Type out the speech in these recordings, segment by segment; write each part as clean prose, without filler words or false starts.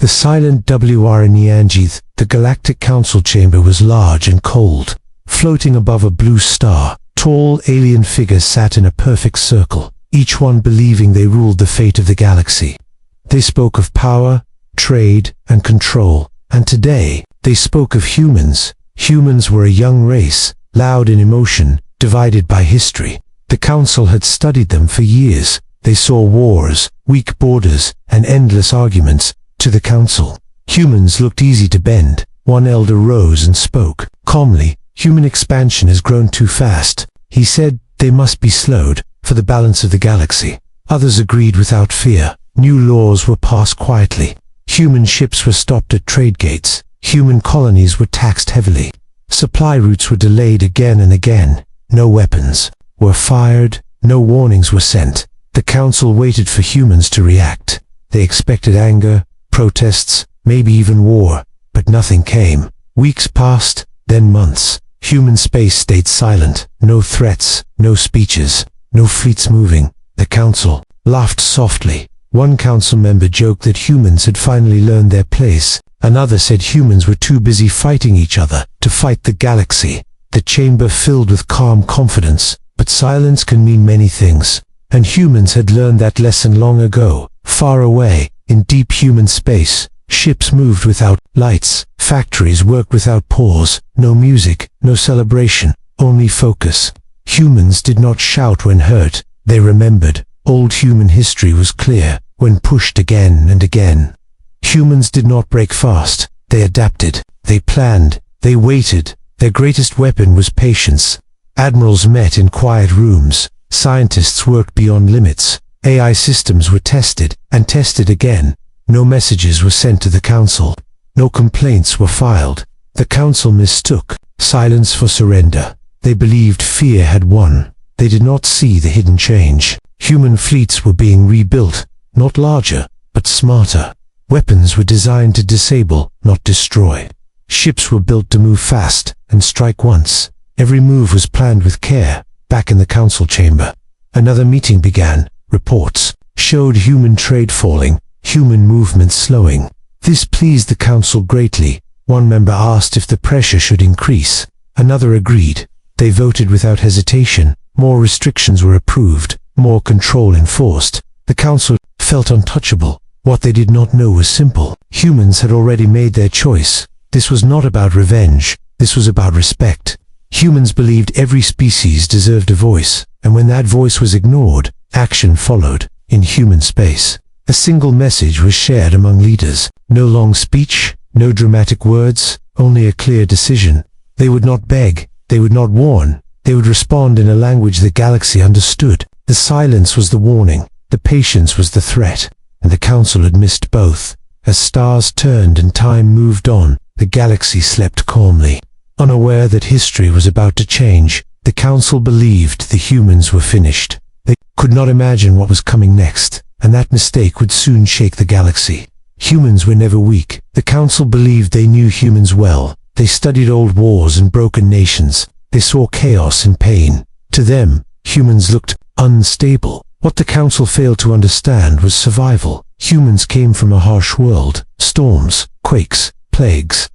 The silent WRNEANGITH, the Galactic Council chamber was large and cold. Floating above a blue star, tall alien figures sat in a perfect circle, each one believing they ruled the fate of the galaxy. They spoke of power, trade, and control, and today, they spoke of humans. Humans were a young race, loud in emotion, divided by history. The Council had studied them for years. They saw wars, weak borders, and endless arguments. To the Council, humans looked easy to bend. One elder rose and spoke calmly. Human expansion has grown too fast. He said they must be slowed for the balance of the galaxy. Others agreed without fear. New laws were passed quietly. Human ships were stopped at trade gates. Human colonies were taxed heavily. Supply routes were delayed again and again. No weapons were fired. No warnings were sent. The Council waited for humans to react. They expected anger, protests, maybe even war, but nothing came. Weeks passed, then months. Human space stayed silent. No threats, no speeches, no fleets moving. The Council laughed softly. One council member joked that humans had finally learned their place. Another said humans were too busy fighting each other to fight the galaxy. The chamber filled with calm confidence, but silence can mean many things. And humans had learned that lesson long ago. Far away, in deep human space, ships moved without lights, factories worked without pause, no music, no celebration, only focus. Humans did not shout when hurt, they remembered. Old human history was clear, when pushed again and again. Humans did not break fast, they adapted, they planned, they waited. Their greatest weapon was patience. Admirals met in quiet rooms, scientists worked beyond limits. AI systems were tested and tested again. No messages were sent to the Council. No complaints were filed. The Council mistook silence for surrender. They believed fear had won. They did not see the hidden change. Human fleets were being rebuilt, not larger, but smarter. Weapons were designed to disable, not destroy. Ships were built to move fast and strike once. Every move was planned with care. Back in the Council chamber, another meeting began. Reports showed human trade falling, human movement slowing. This pleased the Council greatly. One member asked if the pressure should increase. Another agreed. They voted without hesitation. More restrictions were approved, more control enforced. The Council felt untouchable. What they did not know was simple. Humans had already made their choice. This was not about revenge. This was about respect. Humans believed every species deserved a voice, and when that voice was ignored, action followed. In human space, a single message was shared among leaders. No long speech, no dramatic words, only a clear decision. They would not beg, they would not warn, they would respond in a language the galaxy understood. The silence was the warning, the patience was the threat, and the Council had missed both. As stars turned and time moved on, the galaxy slept calmly. Unaware that history was about to change, the Council believed the humans were finished. They could not imagine what was coming next, and that mistake would soon shake the galaxy. Humans were never weak. The Council believed they knew humans well. They studied old wars and broken nations. They saw chaos and pain. To them, humans looked unstable. What the Council failed to understand was survival. Humans came from a harsh world. Storms, quakes, plagues,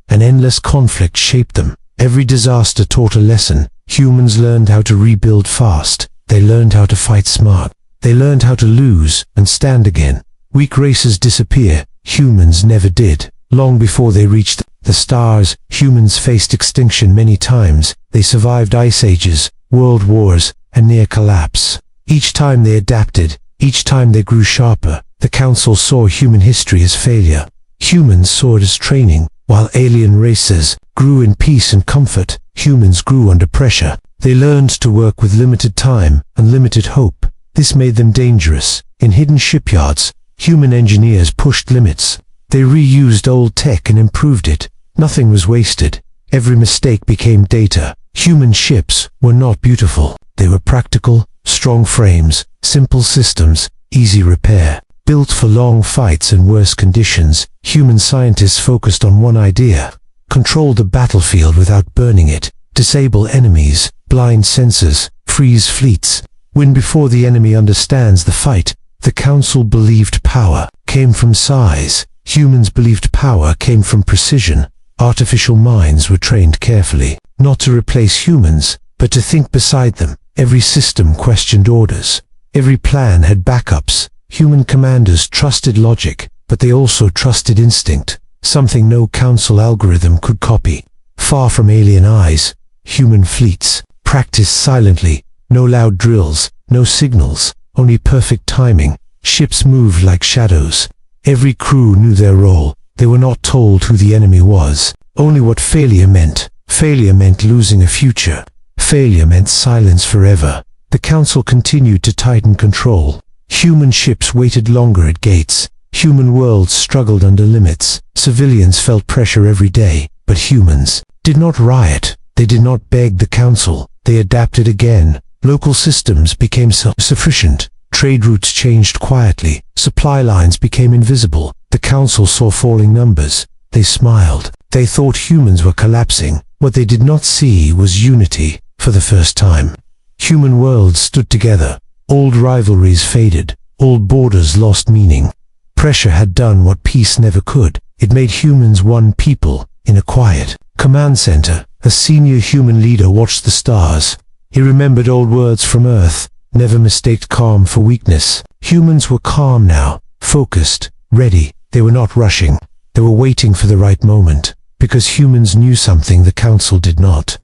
and endless conflict shaped them. Every disaster taught a lesson. Humans learned how to rebuild fast. They learned how to fight smart. They learned how to lose and stand again. Weak races disappear. Humans never did. Long before they reached the stars, humans faced extinction many times. They survived ice ages, world wars, and near collapse. Each time they adapted, each time they grew sharper. The Council saw human history as failure. Humans saw it as training. While alien races grew in peace and comfort, humans grew under pressure. They learned to work with limited time and limited hope. This made them dangerous. In hidden shipyards, human engineers pushed limits. They reused old tech and improved it. Nothing was wasted. Every mistake became data. Human ships were not beautiful. They were practical, strong frames, simple systems, easy repair. Built for long fights and worse conditions, human scientists focused on one idea: control the battlefield without burning it, disable enemies, blind sensors, freeze fleets, win before the enemy understands the fight. The council believed power came from size. Humans believed power came from precision. Artificial minds were trained carefully, not to replace humans, but to think beside them. Every system questioned orders. Every plan had backups. Human commanders trusted logic, but they also trusted instinct, something no council algorithm could copy. Far from alien eyes, human fleets practiced silently. No loud drills, no signals, only perfect timing. Ships moved like shadows. Every crew knew their role. They were not told who the enemy was, only what failure meant. Failure meant losing a future. Failure meant silence forever. The council continued to tighten control. Human ships waited longer at gates. Human worlds struggled under limits. Civilians felt pressure every day, but humans did not riot. They did not beg the council. They adapted again. Local systems became self-sufficient. Trade routes changed quietly. Supply lines became invisible. The council saw falling numbers. They smiled. They thought humans were collapsing. What they did not see was unity. For the first time, human worlds stood together. Old rivalries faded. Old borders lost meaning. Pressure had done what peace never could. It made humans one people. In a quiet command center, a senior human leader watched the stars. He remembered old words from Earth. Never mistake calm for weakness. Humans were calm now, focused, ready. They were not rushing. They were waiting for the right moment, because humans knew something the council did not.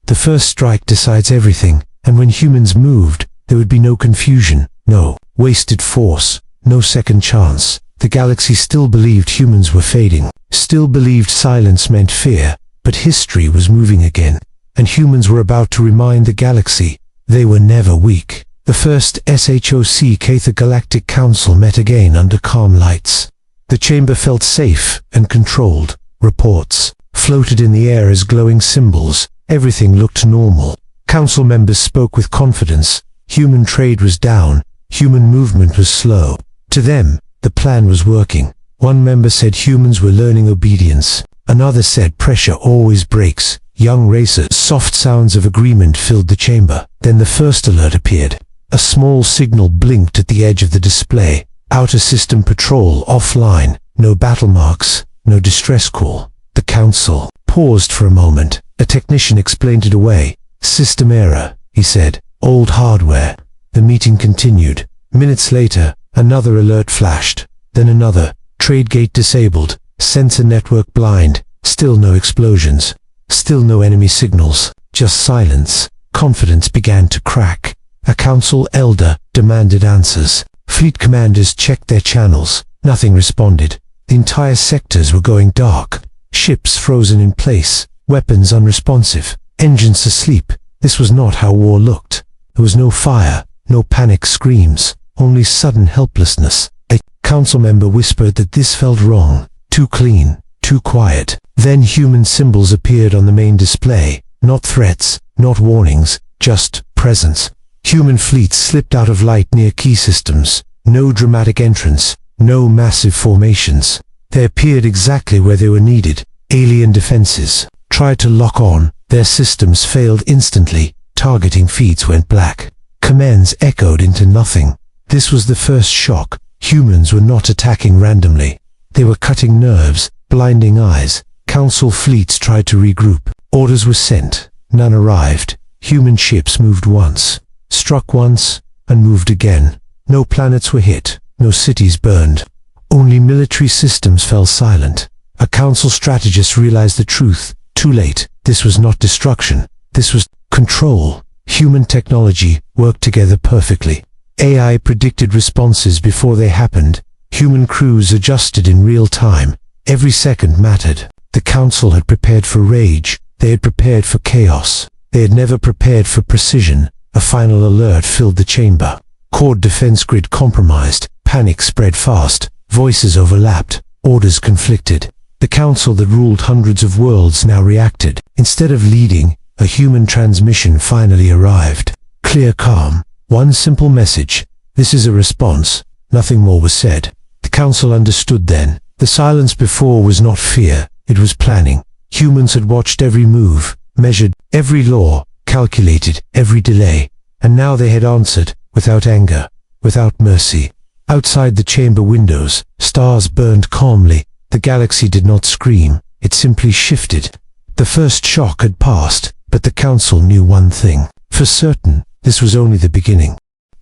The first strike decides everything, and when humans moved, there would be no confusion, no wasted force, no second chance. The galaxy still believed humans were fading, still believed silence meant fear, but history was moving again, and humans were about to remind the galaxy they were never weak. The first SHOCK, the Galactic Council, met again under calm lights. The chamber felt safe and controlled. Reports floated in the air as glowing symbols. Everything looked normal. Council members spoke with confidence. Human trade was down. Human movement was slow. To them, the plan was working. One member said humans were learning obedience. Another said pressure always breaks young racers. Soft sounds of agreement filled the chamber. Then the first alert appeared. A small signal blinked at the edge of the display. Outer system patrol offline. No battle marks, no distress call. The council paused for a moment. A technician explained it away. System error, he said. Old hardware. The meeting continued. Minutes later, another alert flashed. Then another. Trade gate disabled. Sensor network blind. Still no explosions. Still no enemy signals. Just silence. Confidence began to crack. A council elder demanded answers. Fleet commanders checked their channels. Nothing responded. The entire sectors were going dark. Ships frozen in place. Weapons unresponsive. Engines asleep. This was not how war looked. There was no fire, no panic screams, only sudden helplessness. A council member whispered that this felt wrong. Too clean, too quiet. Then human symbols appeared on the main display. Not threats, not warnings, just presence. Human fleets slipped out of light near key systems. No dramatic entrance, no massive formations. They appeared exactly where they were needed. Alien defenses tried to lock on. Their systems failed instantly. Targeting feeds went black. Commands echoed into nothing. This was the first shock. Humans were not attacking randomly. They were cutting nerves, blinding eyes. Council fleets tried to regroup. Orders were sent. None arrived. Human ships moved once, struck once, and moved again. No planets were hit. No cities burned. Only military systems fell silent. A council strategist realized the truth. Too late. This was not destruction. This was control. Human technology worked together perfectly. AI predicted responses before they happened. Human crews adjusted in real time. Every second mattered. The council had prepared for rage. They had prepared for chaos. They had never prepared for precision. A final alert filled the chamber. Core defense grid compromised. Panic spread fast. Voices overlapped. Orders conflicted. The council that ruled hundreds of worlds now reacted. Instead of leading, a human transmission finally arrived. Clear calm. One simple message. This is a response. Nothing more was said. The council understood then. The silence before was not fear. It was planning. Humans had watched every move, measured every law, calculated every delay. And now they had answered, without anger, without mercy. Outside the chamber windows, stars burned calmly. The galaxy did not scream, it simply shifted. The first shock had passed, but the Council knew one thing. For certain, this was only the beginning.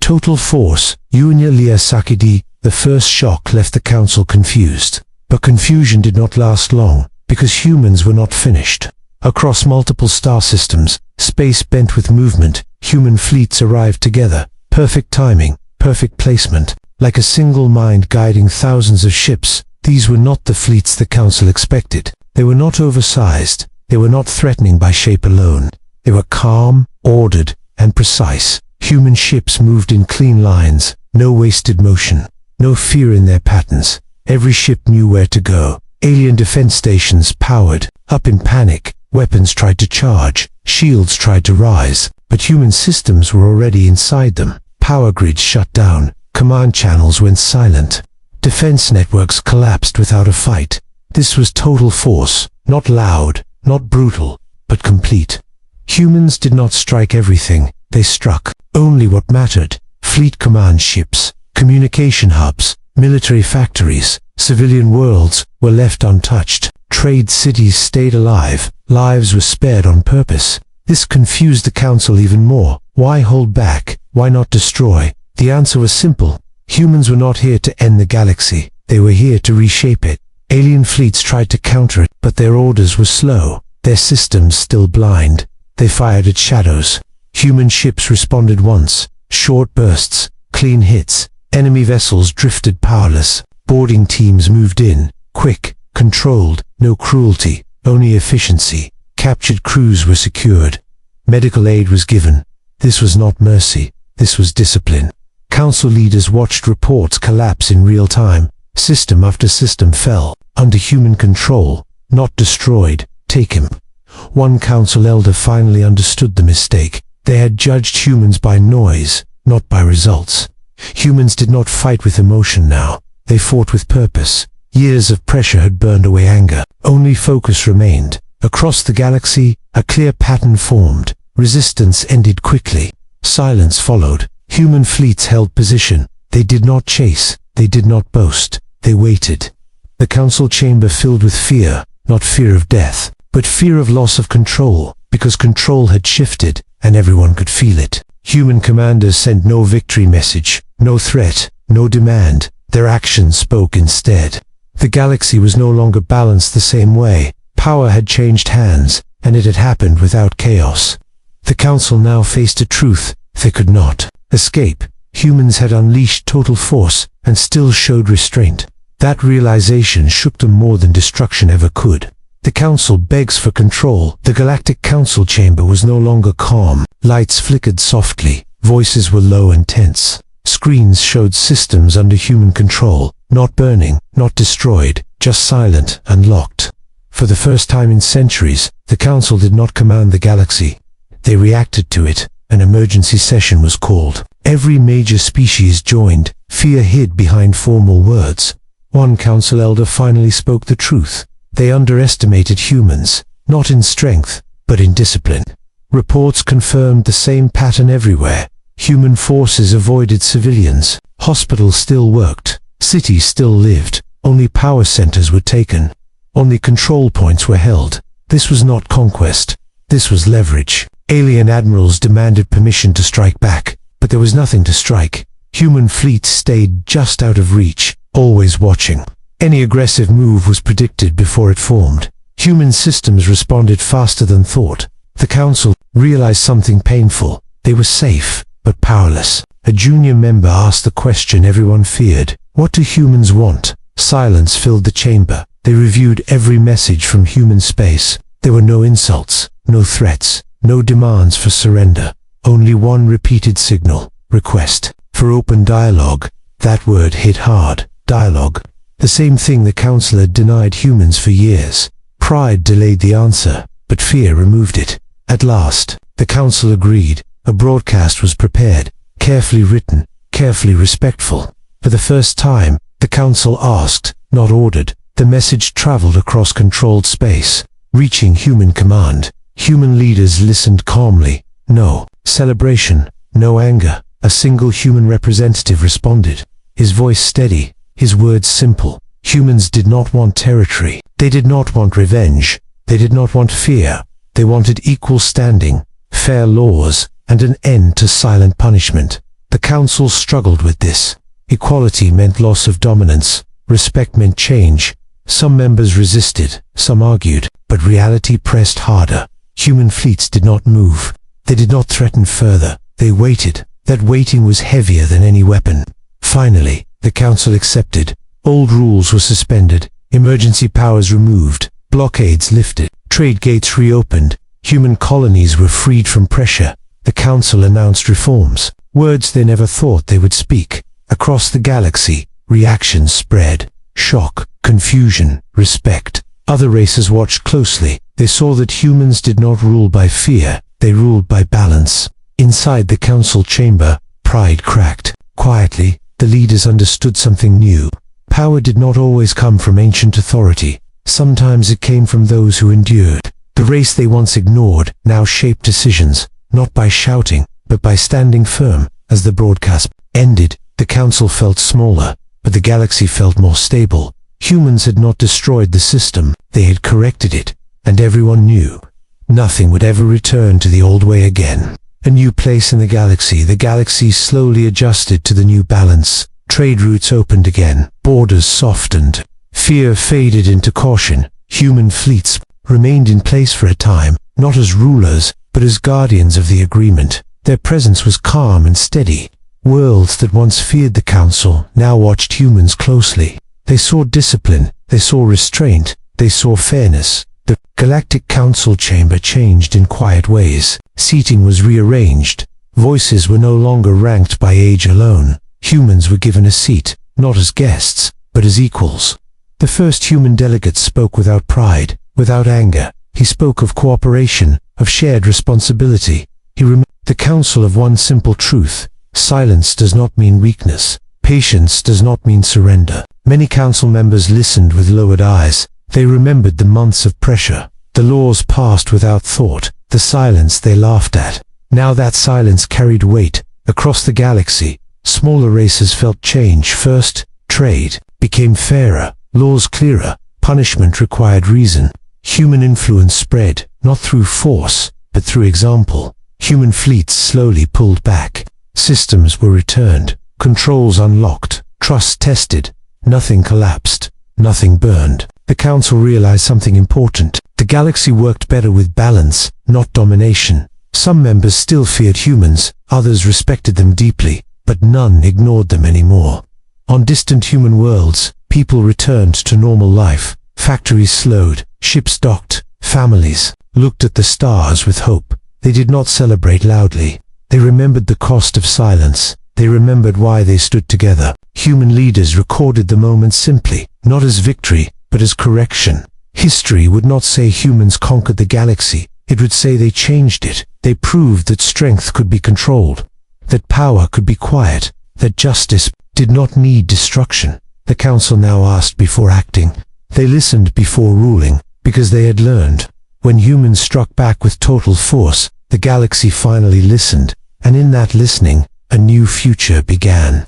Total force, Unya Lia Sakidi. The first shock left the Council confused. But confusion did not last long, because humans were not finished. Across multiple star systems, space bent with movement, human fleets arrived together. Perfect timing, perfect placement, like a single mind guiding thousands of ships. These were not the fleets the Council expected. They were not oversized. They were not threatening by shape alone. They were calm, ordered, and precise. Human ships moved in clean lines, no wasted motion, no fear in their patterns. Every ship knew where to go. Alien defense stations powered up in panic. Weapons tried to charge, shields tried to rise, but human systems were already inside them. Power grids shut down, command channels went silent. Defense networks collapsed without a fight. This was total force, not loud, not brutal, but complete. Humans did not strike everything, they struck only what mattered. Fleet command ships, communication hubs, military factories, civilian worlds were left untouched. Trade cities stayed alive, lives were spared on purpose. This confused the Council even more. Why hold back? Why not destroy? The answer was simple. Humans were not here to end the galaxy. They were here to reshape it. Alien fleets tried to counter it, but their orders were slow. Their systems still blind. They fired at shadows. Human ships responded once. Short bursts, clean hits. Enemy vessels drifted powerless. Boarding teams moved in, quick, controlled, no cruelty, only efficiency. Captured crews were secured. Medical aid was given. This was not mercy. This was discipline. Council leaders watched reports collapse in real time. System after system fell, under human control, not destroyed. Take him. One Council elder finally understood the mistake. They had judged humans by noise, not by results. Humans did not fight with emotion now. They fought with purpose. Years of pressure had burned away anger. Only focus remained. Across the galaxy, a clear pattern formed. Resistance ended quickly. Silence followed. Human fleets held position. They did not chase. They did not boast. They waited. The Council chamber filled with fear, not fear of death, but fear of loss of control, because control had shifted, and everyone could feel it. Human commanders sent no victory message, no threat, no demand. Their actions spoke instead. The galaxy was no longer balanced the same way. Power had changed hands, and it had happened without chaos. The Council now faced a truth they could not escape. Humans had unleashed total force, and still showed restraint. That realization shook them more than destruction ever could. The Council begs for control. The Galactic Council chamber was no longer calm. Lights flickered softly. Voices were low and tense. Screens showed systems under human control, not burning, not destroyed, just silent and locked. For the first time in centuries, the Council did not command the galaxy. They reacted to it. An emergency session was called. Every major species joined. Fear hid behind formal words. One Council elder finally spoke the truth. They underestimated humans, not in strength, but in discipline. Reports confirmed the same pattern everywhere. Human forces avoided civilians. Hospitals still worked. Cities still lived. Only power centers were taken. Only control points were held. This was not conquest. This was leverage. Alien admirals demanded permission to strike back, but there was nothing to strike. Human fleets stayed just out of reach, always watching. Any aggressive move was predicted before it formed. Human systems responded faster than thought. The Council realized something painful. They were safe, but powerless. A junior member asked the question everyone feared. What do humans want? Silence filled the chamber. They reviewed every message from human space. There were no insults, no threats, no demands for surrender. Only one repeated signal, request, for open dialogue. That word hit hard. Dialogue. The same thing the Council had denied humans for years. Pride delayed the answer, but fear removed it. At last, the Council agreed. A broadcast was prepared, carefully written, carefully respectful. For the first time, the Council asked, not ordered. The message traveled across controlled space, reaching human command. Human leaders listened calmly. No celebration, no anger. A single human representative responded. his voice steady, his words simple. Humans did not want territory. They did not want revenge. They did not want fear. They wanted equal standing, fair laws, and an end to silent punishment. The council struggled with this. Equality meant loss of dominance. Respect meant change. Some members resisted, some argued, but reality pressed harder. Human fleets did not move. They did not threaten further. They waited. That waiting was heavier than any weapon. Finally, the council accepted. Old rules were suspended, emergency powers removed, blockades lifted, trade gates reopened, human colonies were freed from pressure. The council announced reforms, words they never thought they would speak. Across the galaxy, reactions spread. Shock, confusion, respect. Other races watched closely. They saw that humans did not rule by fear, they ruled by balance. Inside the council chamber, pride cracked. Quietly, the leaders understood something new. Power did not always come from ancient authority. Sometimes it came from those who endured. The race they once ignored now shaped decisions, not by shouting, but by standing firm. As the broadcast ended, the council felt smaller, but the galaxy felt more stable. Humans had not destroyed the system, they had corrected it, and everyone knew. Nothing would ever return to the old way again. A new place in the galaxy slowly adjusted to the new balance. Trade routes opened again, borders softened. Fear faded into caution. Human fleets remained in place for a time, not as rulers, but as guardians of the agreement. Their presence was calm and steady. Worlds that once feared the council now watched humans closely. They saw discipline, they saw restraint, they saw fairness. The Galactic Council chamber changed in quiet ways. Seating was rearranged. Voices were no longer ranked by age alone. Humans were given a seat, not as guests, but as equals. The first human delegate spoke without pride, without anger. He spoke of cooperation, of shared responsibility. He reminded the council of one simple truth. Silence does not mean weakness. Patience does not mean surrender. Many council members listened with lowered eyes. They remembered the months of pressure, the laws passed without thought, the silence they laughed at. Now that silence carried weight. Across the galaxy, smaller races felt change. First, trade became fairer, laws clearer, punishment required reason. Human influence spread, not through force, but through example. Human fleets slowly pulled back. Systems were returned, controls unlocked, trust tested. Nothing collapsed, nothing burned. The council realized something important. The galaxy worked better with balance, not domination. Some members still feared humans, others respected them deeply, but none ignored them anymore. On distant human worlds, people returned to normal life. Factories slowed, ships docked, families looked at the stars with hope. They did not celebrate loudly. They remembered the cost of silence. They remembered why they stood together. Human leaders recorded the moment simply, not as victory, but as correction. History would not say humans conquered the galaxy. It would say they changed it. They proved that strength could be controlled, that power could be quiet, that justice did not need destruction. The council now asked before acting. They listened before ruling, because they had learned. When humans struck back with total force, the galaxy finally listened, and in that listening, a new future began.